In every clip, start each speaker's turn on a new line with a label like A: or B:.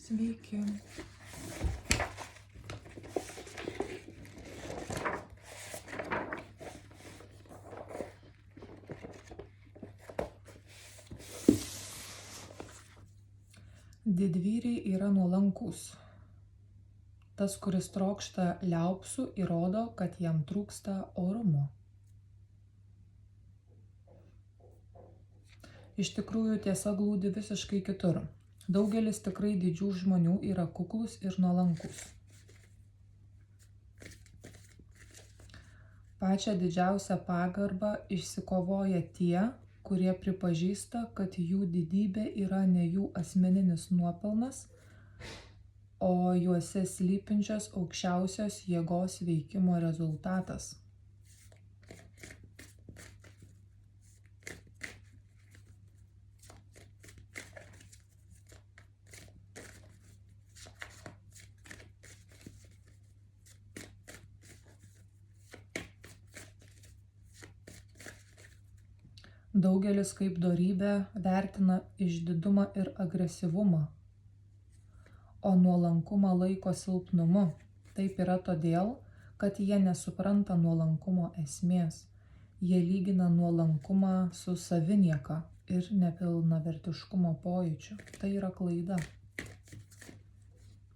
A: Sveiki. Didvyriai yra nuolankūs. Tas, kuris trokšta liaupsų, įrodo, kad jam trūksta orumo. Iš tikrųjų, tiesa glūdi visiškai kitur. Daugelis tikrai didžių žmonių yra kuklūs ir nuolankūs. Pačią didžiausią pagarbą išsikovoja tie, kurie pripažįsta, kad jų didybė yra ne jų asmeninis nuopelnas, o juose slypinčios aukščiausios jėgos veikimo rezultatas. Daugelis kaip dorybę vertina išdidumą ir agresyvumą, o nuolankumą laiko silpnumu. Taip yra todėl, kad jie nesupranta nuolankumo esmės. Jie lygina nuolankumą su savinieka ir nepilnavertiškumo pojūčiu. Tai yra klaida.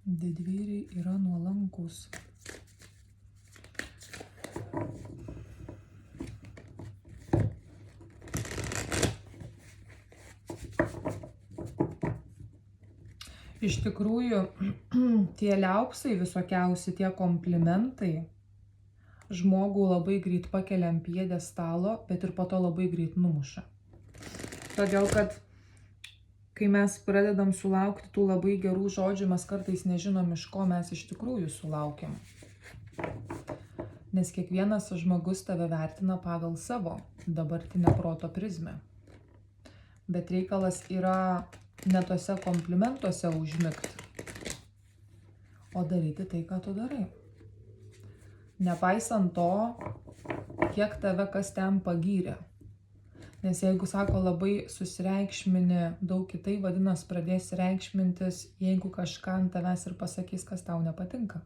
A: Didvyriai yra nuolankūs. Iš tikrųjų, tie liaupsai visokiausi, tie komplimentai žmogų labai greit pakelia ant pjedestalo, bet ir po to labai greit numuša. Todėl, kad kai mes pradedam sulaukti tų labai gerų žodžių, mes kartais nežinom, iš ko mes iš tikrųjų sulaukiam. Nes kiekvienas žmogus tave vertina pagal savo dabartinę proto prizmę. Bet reikalas yra ne tose komplimentuose užmigti, o daryti tai, ką tu darai. Nepaisant to, kiek tave kas ten pagyrė. Nes jeigu sako labai susireikšmini daug kitai, vadinasi pradės reikšmintis, jeigu kažką ant tavęs ir pasakys, kas tau nepatinka.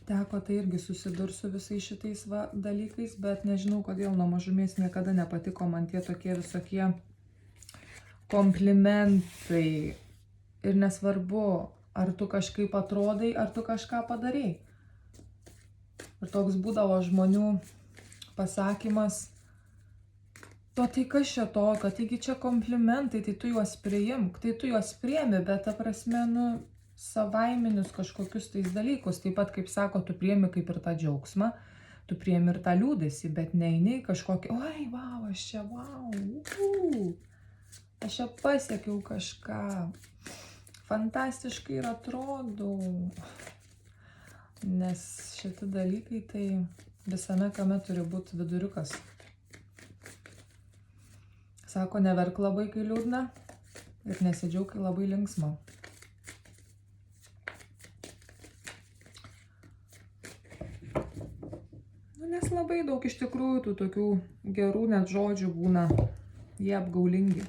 A: Teko tai irgi susidursiu visais šitais dalykais, bet nežinau, kodėl nuo mažumės niekada nepatiko man tie tokie visokie komplimentai. Ir nesvarbu, ar tu kažkaip atrodai, ar tu kažką padarei. Ir toks būdavo žmonių pasakymas, tai kas čia tokio, taigi čia komplimentai, tai tu juos priimk, tai tu juos priemi, bet ta prasme, savaiminius kažkokius tais dalykus. Taip pat, kaip sako, tu priemi kaip ir tą džiaugsmą, tu priemi ir tą liūdesį, bet neini kažkokį, oi, vau, aš čia pasiekiau kažką, fantastiškai ir atrodau. Nes šitie dalykai, tai visame kame turi būti viduriukas. Sako, neverk labai, kai liūdna, ir nesidžiauk, kai labai linksma. Nes labai daug iš tikrųjų tų tokių gerų net žodžių būna, jie apgaulingi.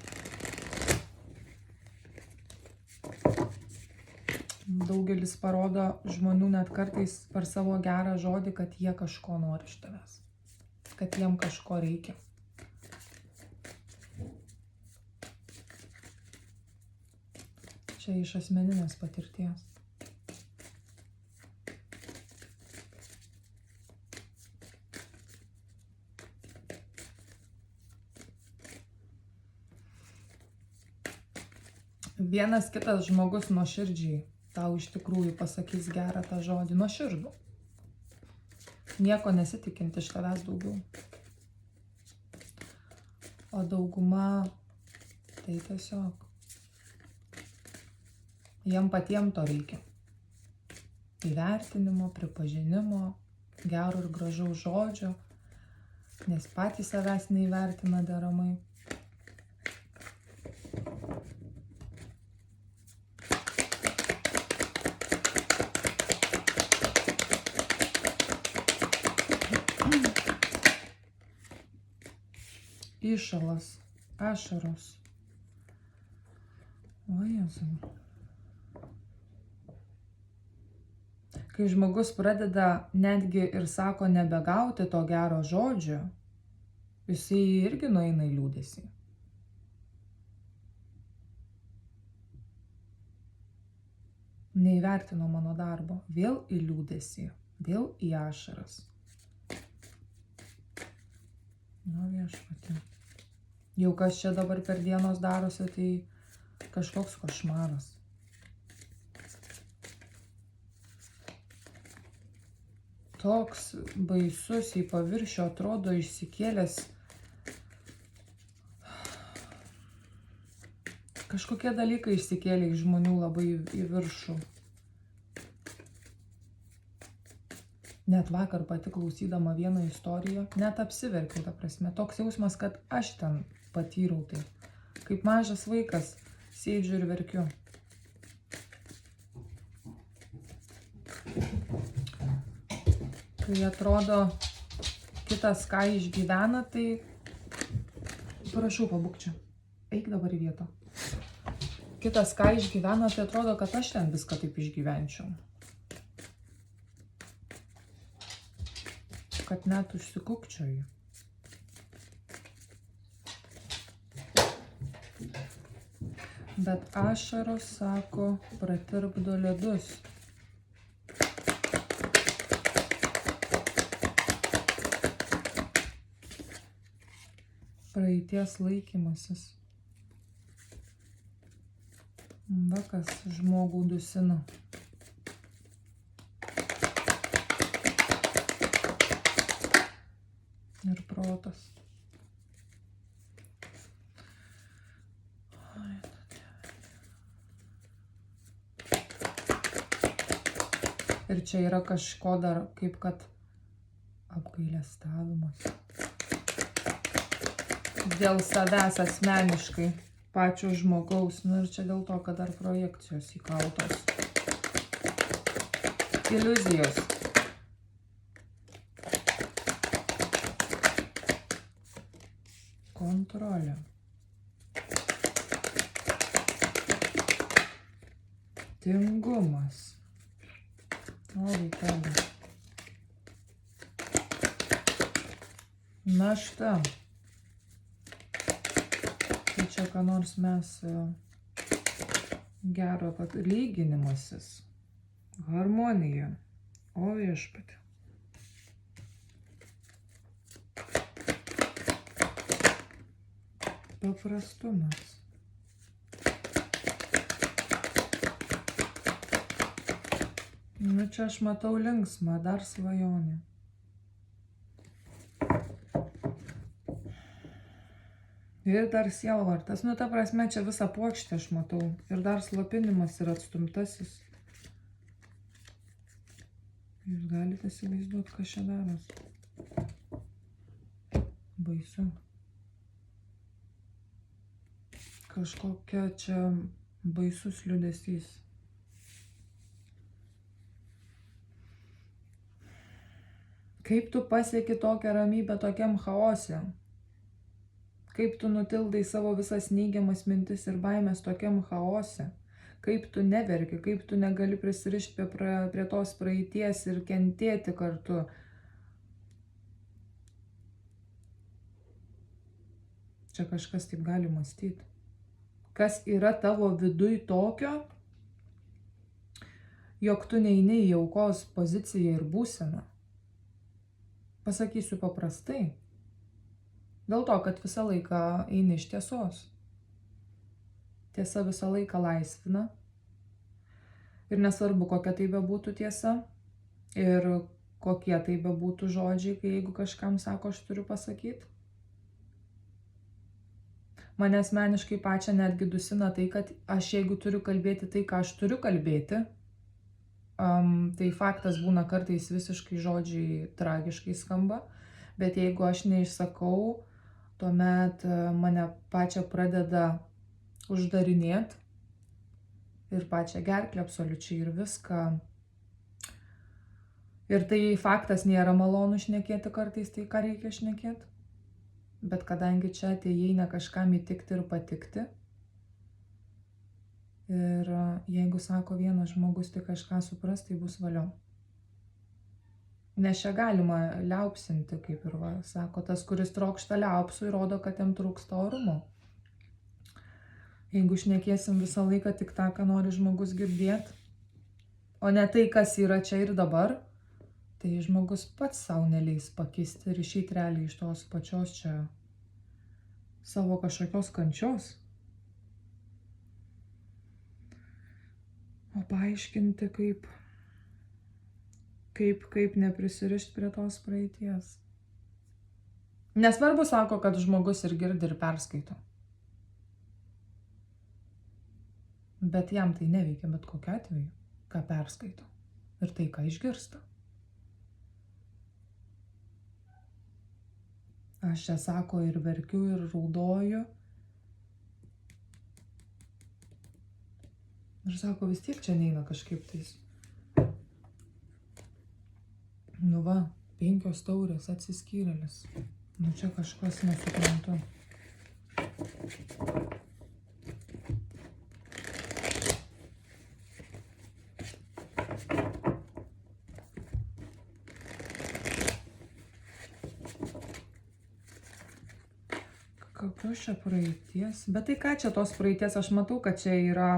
A: Daugelis parodo žmonių net kartais per savo gerą žodį, kad jie kažko nori iš tavęs, kad jiem kažko reikia. Čia iš asmeninės patirties. Vienas kitas žmogus nuoširdžiai tau iš tikrųjų pasakys gerą tą žodį, nuoširdų. Nieko nesitikinti iš tavęs daugiau. O dauguma tai tiesiog jiem patiem to reikia. Įvertinimo, pripažinimo, gero ir gražaus žodžio, nes patys savęs neįvertina deramai. Įšalas, ašaros, O Jėzau. Kai žmogus pradeda netgi ir sako nebegauti to gero žodžio, jisai irgi nueina į liūdesį. Neįvertino mano darbo, vėl į liūdesį, vėl į ašaras. Nu viešpatie. Jau kas čia dabar per dienos darosi, tai kažkoks košmaras. Toks baisus į paviršių atrodo išsikėlęs. Kažkokie dalykai išsikėlė iš žmonių labai į viršų. Net vakar pati klausydama vieną istoriją, net apsiverkiau, ta prasme. Toks jausmas, kad aš ten patyriau tai. Kaip mažas vaikas, sėdžiu ir verkiu. Kai atrodo kitas ką išgyvena, tai prašau pabūk čia. Eik dabar į vietą. Kitas ką išgyvena, tai atrodo, kad aš ten viską taip išgyvenčiau. Kad net užsikukčioju. Bet ašaros, sako, pratirpdo ledus. Praeities laikymasis. Va kas žmogų dusina. Ir protas. Ir čia yra kažko dar, kaip kad apgailestavimas. Dėl savęs asmeniškai, pačio žmogaus. Nu ir čia dėl to, kad dar projekcijos įkaltos. Iliuzijos. Kontrolė. Tingumas. O, vaikeli. Našta. Tai čia ką nors mes gero lyginimasis. Harmonija. O viešpatie. Paprastumas. Nu čia aš matau linksmą, dar svajonę. Ir dar sielvartas. Nu ta prasme, čia visą puokštę aš matau. Ir dar slopinimas ir atstumtasis. Jūs galite įsivaizduoti, kas čia daros. Baisu. Kažkokia čia baisus liūdesys. Kaip tu pasieki tokią ramybę tokiam chaose? Kaip tu nutildai savo visas neigiamas mintis ir baimės tokiam chaose? Kaip tu neverki, kaip tu negali prisirišti prie tos praeities ir kentėti kartu? Čia kažkas taip gali mąstyti. Kas yra tavo viduj tokio, jog tu neini į aukos poziciją ir būseną? Pasakysiu paprastai. Dėl to, kad visą laiką eini iš tiesos. Tiesa visą laiką laisvina. Ir nesvarbu, kokia tai bebūtų tiesa. Ir kokie tai bebūtų žodžiai, kai jeigu kažkam sako, aš turiu pasakyti. Mane asmeniškai pačią netgi dusina tai, kad aš jeigu turiu kalbėti tai, ką aš turiu kalbėti, tai faktas būna kartais visiškai žodžiai tragiškai skamba, bet jeigu aš neišsakau, tuomet mane pačią pradeda uždarinėti ir pačią gerklę absoliučiai ir viską. Ir tai faktas nėra malonu šnekėti kartais tai, ką reikia šnekėti. Bet kadangi čia atėjai ne kažkam įtikti ir patikti, Ir jeigu sako vienas žmogus tik kažką supras, tai bus valiau. Nes čia galima liaupsinti, kaip ir sako, tas, kuris trokšta liaupsų, įrodo, kad jam trūksta orumo. Jeigu šnekėsim visą laiką tik tą, ką nori žmogus girdėti, o ne tai, kas yra čia ir dabar, tai žmogus pats savo neleis pakisti ir išeiti realiai iš tos pačios čia savo kažkokios kančios. O paaiškinti, kaip neprisirišti prie tos praeities. Nesvarbu, sako, kad žmogus ir girdi, ir perskaito. Bet jam tai neveikia bet kokiu atveju, ką perskaito. Ir tai, ką išgirsta. Aš čia, sako, ir verkiu, ir raudoju. Ir sako, vis tiek čia neina kažkaip tais. Nu va, 5 taurės atsiskyrėlis. Nu čia kažkas nesuprantu. Kokios čia praeities? Bet tai ką čia tos praeities? Aš matau, kad čia yra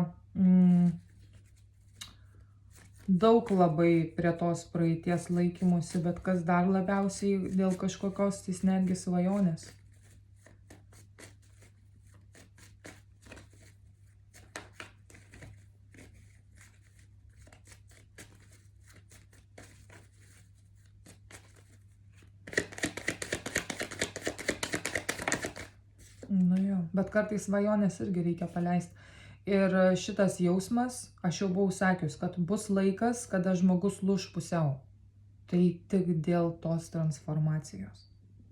A: daug labai prie tos praeities laikymusi, bet kas dar labiausiai dėl kažkokios tais netgi svajonės. Nu jo, bet kartais svajonės irgi reikia paleisti. Ir šitas jausmas, aš jau buvau sakius, kad bus laikas, kada žmogus lūš pusiau. Tai tik dėl tos transformacijos.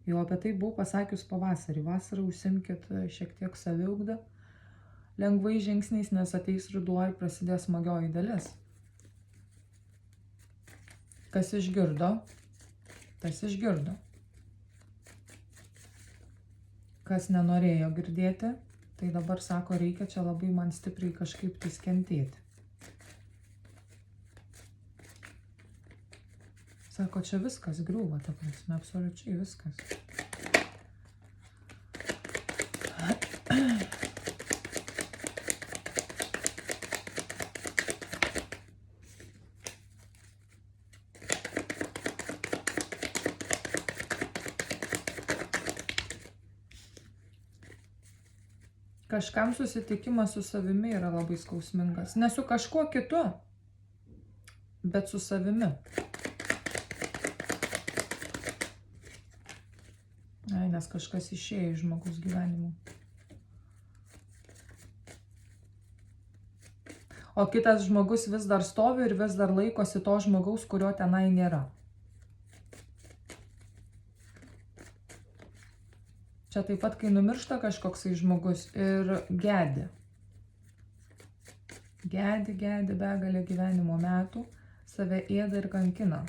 A: Jau apie tai buvau pasakius pavasarį. Vasarą užsimkit šiek tiek saviugdą, lengvai žingsniais, nes ateis ruduo ir prasidės smagioji dalis. Kas išgirdo, tas išgirdo. Kas nenorėjo girdėti, tai dabar sako, reikia čia labai man stipriai kažkaip tai kentėti. Sako, čia viskas griūva, ta prasme, absoliučiai viskas. Kažkam susitikimas su savimi yra labai skausmingas. Ne su kažkuo kitu, bet su savimi. Ai, nes kažkas išėjo iš žmogaus gyvenimo. O kitas žmogus vis dar stovi ir vis dar laikosi to žmogaus, kurio tenai nėra. Čia taip pat, kai numiršta kažkoksai žmogus ir gedi. Gedi begalę gyvenimo metų, save ėda ir kankina.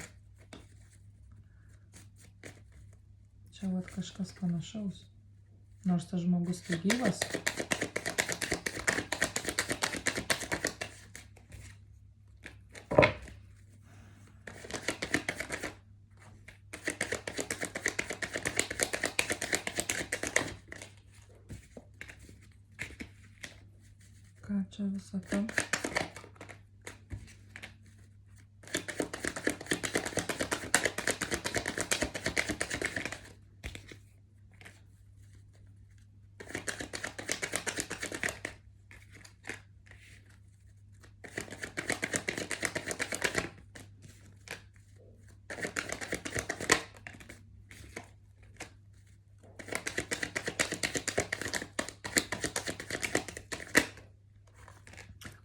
A: Čia vat kažkas panašaus. Nors tas žmogus tai gyvas. Ką čia visą tą?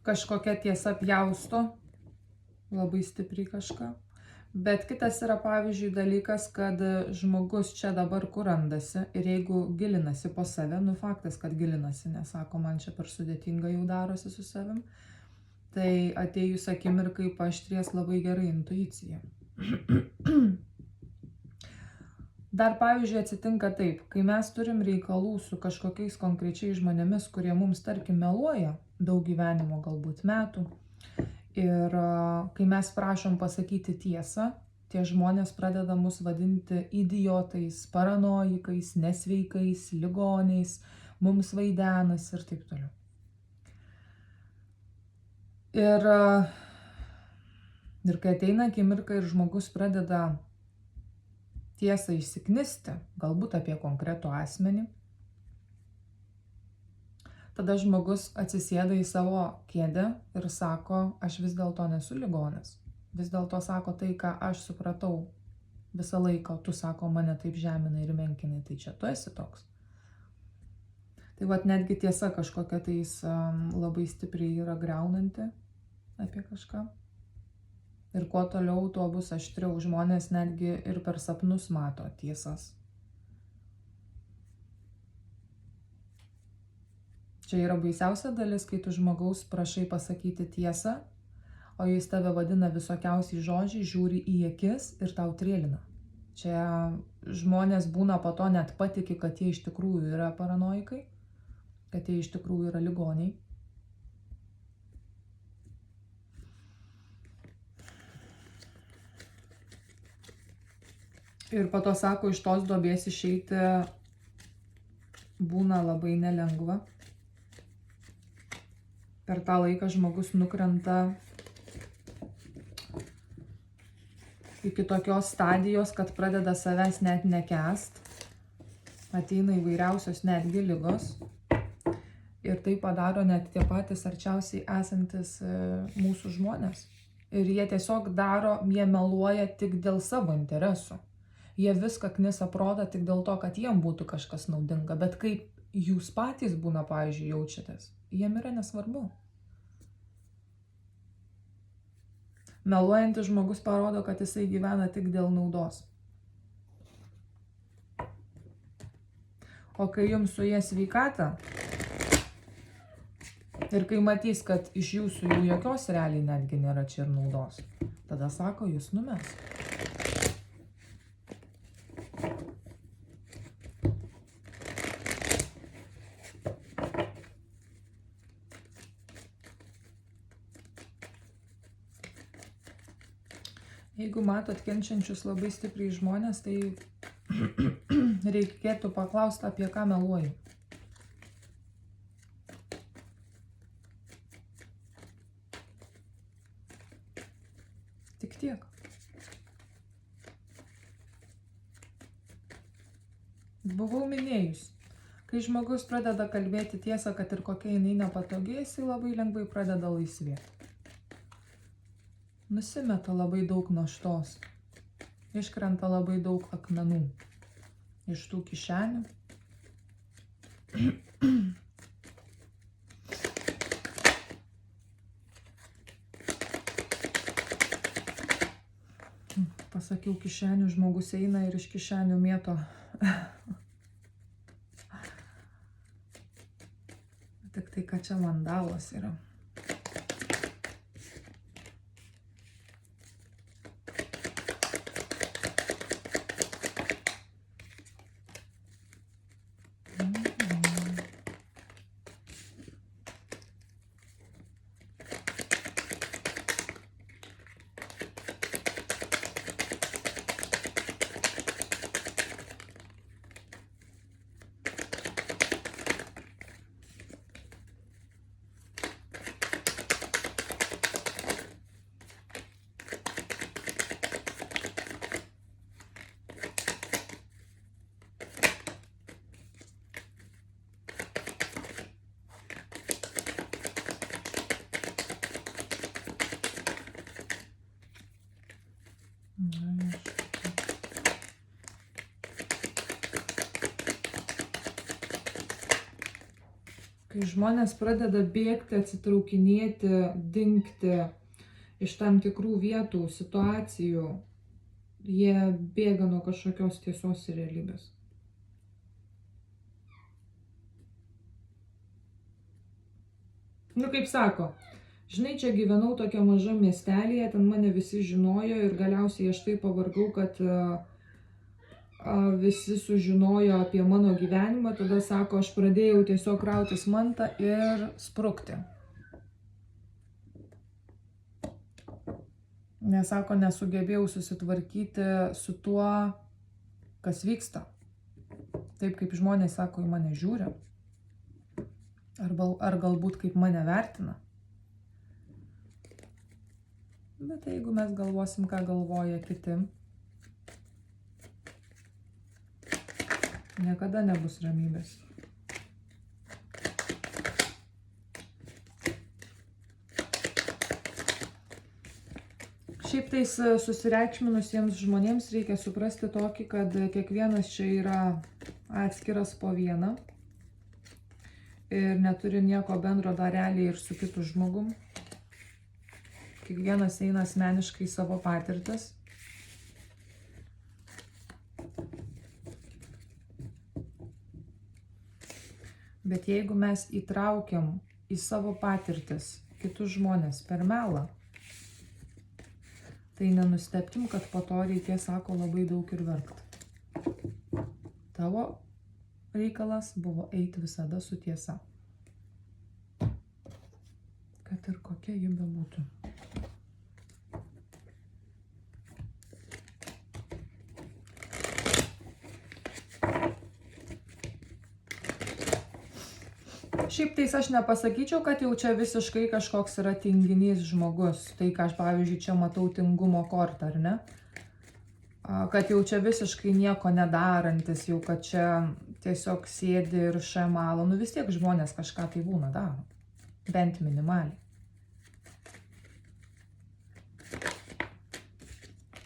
A: Kažkokia tiesa pjausto, labai stipriai kažką. Bet kitas yra, pavyzdžiui, dalykas, kad žmogus čia dabar kur randasi ir jeigu gilinasi po save, nu faktas, kad gilinasi, nesako, man čia per sudėtinga jau darosi su savim, tai atėjus akimirkai paaštrės labai gerai intuicija. Dar pavyzdžiui atsitinka taip, kai mes turim reikalų su kažkokiais konkrečiais žmonėmis, kurie mums tarkim meluoja daug gyvenimo galbūt metų. Ir kai mes prašom pasakyti tiesą, tie žmonės pradeda mus vadinti idiotais, paranojikais, nesveikais, ligoniais, mums vaidenas ir taip toliau. Ir kai ateina akimirka ir žmogus pradeda tiesą išsiknisti, galbūt apie konkretų asmenį, tada žmogus atsisėda į savo kėdę ir sako, aš vis dėlto nesu ligonis. Vis dėlto sako tai, ką aš supratau visą laiką, tu sako, mane taip žeminai ir menkinai, tai čia tu esi toks. Tai vat netgi tiesa kažkokia tais labai stipriai yra griaunanti apie kažką. Ir kuo toliau, tuo bus aštriau. Žmonės netgi ir per sapnus mato tiesas. Čia yra baisiausia dalis, kai tu žmogaus prašai pasakyti tiesą, o jis tave vadina visokiausiai žodžiai, žiūri į akis ir tau trėlina. Čia žmonės būna po to net patiki, kad jie iš tikrųjų yra paranoikai, kad jie iš tikrųjų yra ligoniai. Ir po to sako, iš tos duobės išeiti būna labai nelengva. Per tą laiką žmogus nukrenta iki tokios stadijos, kad pradeda savęs net nekęst. Ateina įvairiausios netgi ligos. Ir tai padaro net tie patys arčiausiai esantis mūsų žmonės. Ir jie tiesiog daro, jie meluoja tik dėl savo interesų. Jie viską knisa prodą tik dėl to, kad jiem būtų kažkas naudinga. Bet kaip jūs patys būna, pavyzdžiui, jaučiatės, jiem yra nesvarbu. Meluojantis žmogus parodo, kad jisai gyvena tik dėl naudos. O kai jums suėję sveikatą ir kai matys, kad iš jūsų jau jokios realiai netgi nėra čia ir naudos, tada sako, jūs numes. Jeigu matot kenčiančius labai stipriai žmonės, tai reikėtų paklausti, apie ką meluoji. Tik tiek. Buvau minėjus, kai žmogus pradeda kalbėti tiesą, kad ir kokia jinai nepatogi, jisai labai lengvai pradeda laisvėti. Nusimeta labai daug naštos, iškrenta labai daug akmenų iš tų kišenių. Pasakiau kišenių, žmogus eina ir iš kišenių mėto. Tik tai, kad čia vandalas yra. Kai žmonės pradeda bėgti, atsitraukinėti, dingti iš tam tikrų vietų, situacijų, jie bėga nuo kažkokios tiesos ir realybės. Nu, kaip sako, žinai, čia gyvenau tokia maža miestelėje, ten mane visi žinojo ir galiausiai aš taip pavargau, kad visi sužinojo apie mano gyvenimą, tada sako, aš pradėjau tiesiog krautis mantą ir sprukti. Nes sako, nesugebėjau susitvarkyti su tuo, kas vyksta. Taip kaip žmonės, sako, į mane žiūri. Ar galbūt kaip mane vertina. Bet jeigu mes galvosim, ką galvoja kiti, niekada nebus ramybės. Šiaip tais susireikšminusiems žmonėms reikia suprasti tokį, kad kiekvienas čia yra atskiras po vieną ir neturi nieko bendro dar realiai ir su kitu žmogum. Kiekvienas eina asmeniškai savo patirtis. Bet jeigu mes įtraukiam į savo patirtis kitus žmonės per melą, tai nenustebkim, kad po to reikės, sako, labai daug ir verkti. Tavo reikalas buvo eiti visada su tiesa. Kad ir kokia ji bebūtų. Šiaip tais aš nepasakyčiau, kad jau čia visiškai kažkoks yra tinginys žmogus. Tai, ką aš, pavyzdžiui, čia matau tingumo kortą, ar ne? Kad jau čia visiškai nieko nedarantis, jau kad čia tiesiog sėdi ir šamalo. Nu vis tiek žmonės kažką tai būna daro. Bent minimaliai.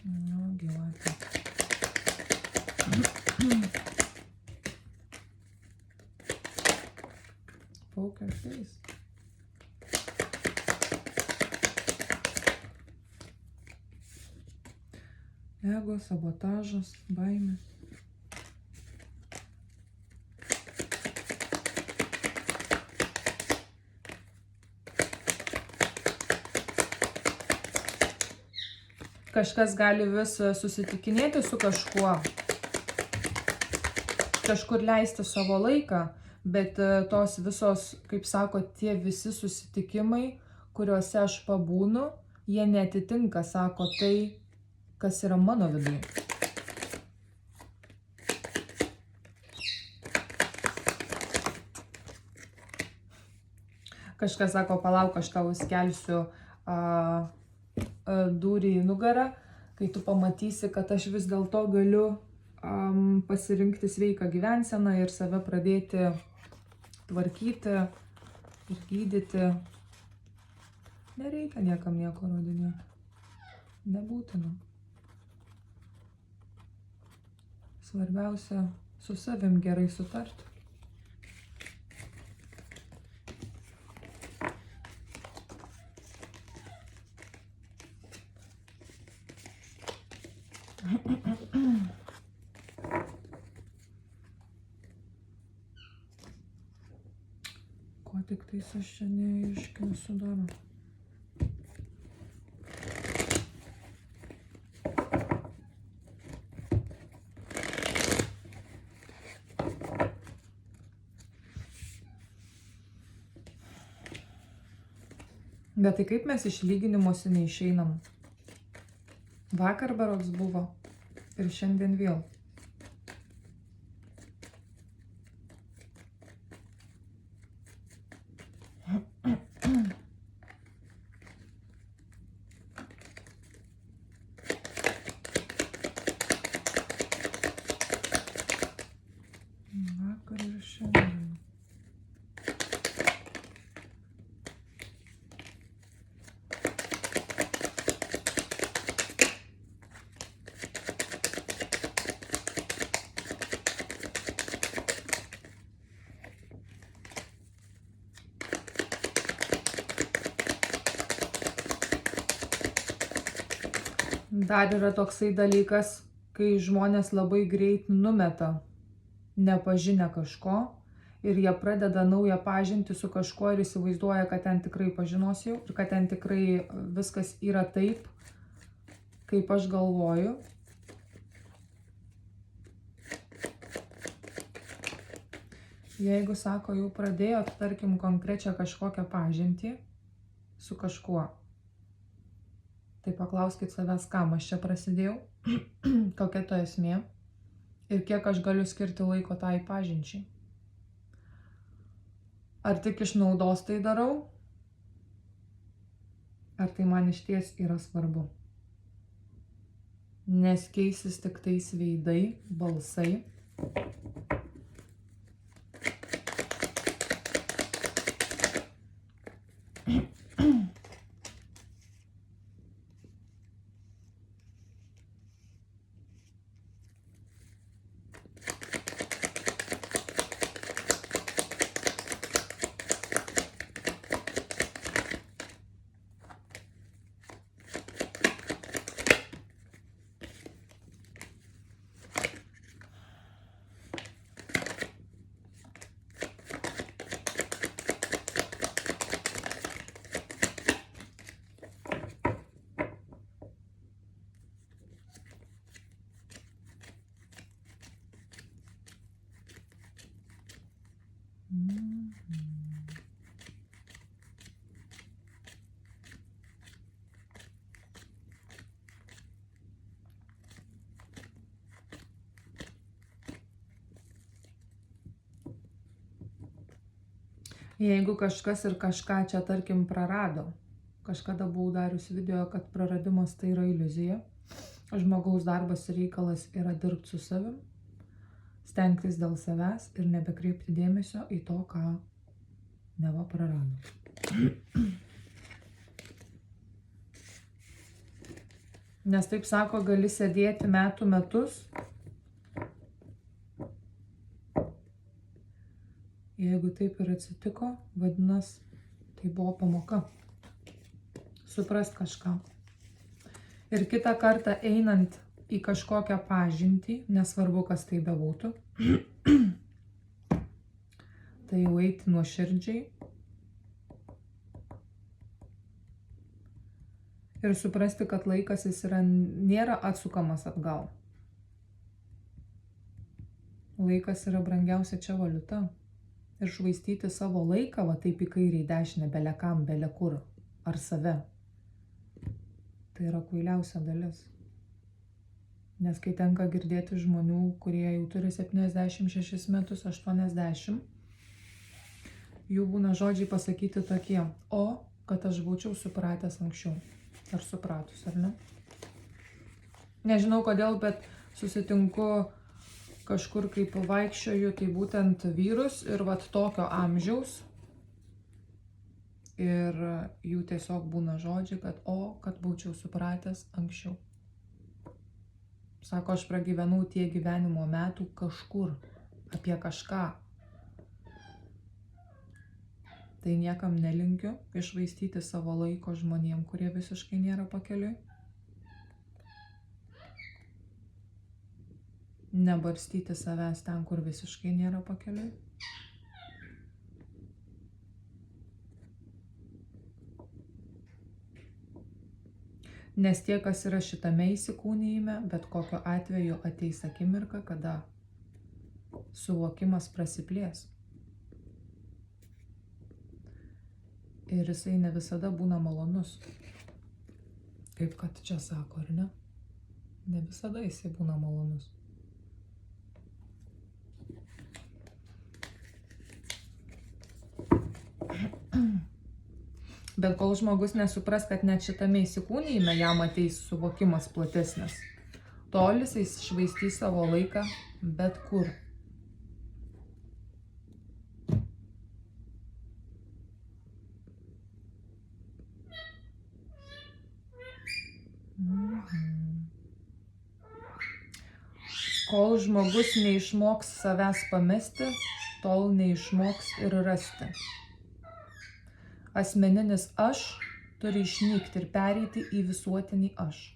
A: Nu, gyvatė. Poker face. Ego, sabotažas, baimė. Kažkas gali vis susitikinėti su kažkuo, kažkur leisti savo laiką. Bet tos visos, kaip sako, tie visi susitikimai, kuriuose aš pabūnu, jie netitinka, sako, tai, kas yra mano viduje. Kažkas sako, palauk, aš tau skelsiu dūrį į nugarą, kai tu pamatysi, kad aš vis dėlto galiu pasirinkti sveiką gyvenseną ir save pradėti tvarkyti ir gydyti. Nereikia niekam nieko rodinėti. Nebūtina. Svarbiausia su savim gerai sutarti. Ko tik tais aš čia neiškinsiu dar. Bet tai kaip mes iš lyginimuose neišeinam? Vakar berods buvo ir šiandien vėl. Vakar ir šiandien. Dar yra toksai dalykas, kai žmonės labai greit numeta nepažinę kažko ir jie pradeda naują pažintį su kažkuo ir įsivaizduoja, kad ten tikrai pažinos jau ir kad ten tikrai viskas yra taip, kaip aš galvoju. Jeigu, sako, jau pradėjot, tarkim, konkrečią kažkokią pažintį su kažkuo, tai paklauskit savęs, kam aš čia prasidėjau, kokia to esmė ir kiek aš galiu skirti laiko tai pažinčiai. Ar tik iš naudos tai darau, ar tai man išties yra svarbu. Nes keisis tik tais veidai, balsai. Jeigu kažkas ir kažką čia, tarkim, prarado, kažkada buvau darius video, kad praradimas tai yra iliuzija, žmogaus darbas ir reikalas yra dirbti su savim, stengtis dėl savęs ir nebekreipti dėmesio į to, ką neva prarado. Nes taip sako, gali sėdėti metų metus, jeigu taip ir atsitiko, vadinasi, tai buvo pamoka. Suprast kažką. Ir kitą kartą einant į kažkokią pažintį, nesvarbu, kas tai bebūtų, tai jau eiti nuoširdžiai ir suprasti, kad laikas jis nėra atsukamas atgal. Laikas yra brangiausia čia valiuta. Ir švaistyti savo laiką, va taip į kairę, į dešinę, belekam, belekur, ar save, tai yra kvailiausia dalis. Nes kai tenka girdėti žmonių, kurie jau turi 76 metus, 80, jų būna žodžiai pasakyti tokie, o, kad aš būčiau supratęs anksčiau. Ar supratus, ar ne? Nežinau kodėl, bet susitinku kažkur kaip vaikščioju, tai būtent vyrus ir vat tokio amžiaus. Ir jų tiesiog būna žodžiai, kad kad būčiau supratęs anksčiau. Sako, aš pragyvenau tiek gyvenimo metų kažkur, apie kažką. Tai niekam nelinkiu iššvaistyti savo laiko žmonėm, kurie visiškai nėra pakeliui. Nebarstyti savęs ten, kur visiškai nėra pakeliui. Nes tie, kas yra šitame įsikūnijime, bet kokiu atveju ateis akimirka, kada suvokimas prasiplės. Ir jisai ne visada būna malonus. Kaip kad čia sako, ar ne? Ne visada jisai būna malonus. Bet kol žmogus nesupras, kad net šitame įsikūnijime jam ateis suvokimas platesnis, tol jisai švaistys savo laiką bet kur. Kol žmogus neišmoks savęs pamesti, tol neišmoks ir rasti. Asmeninis aš turi išnykti ir pereiti į visuotinį aš.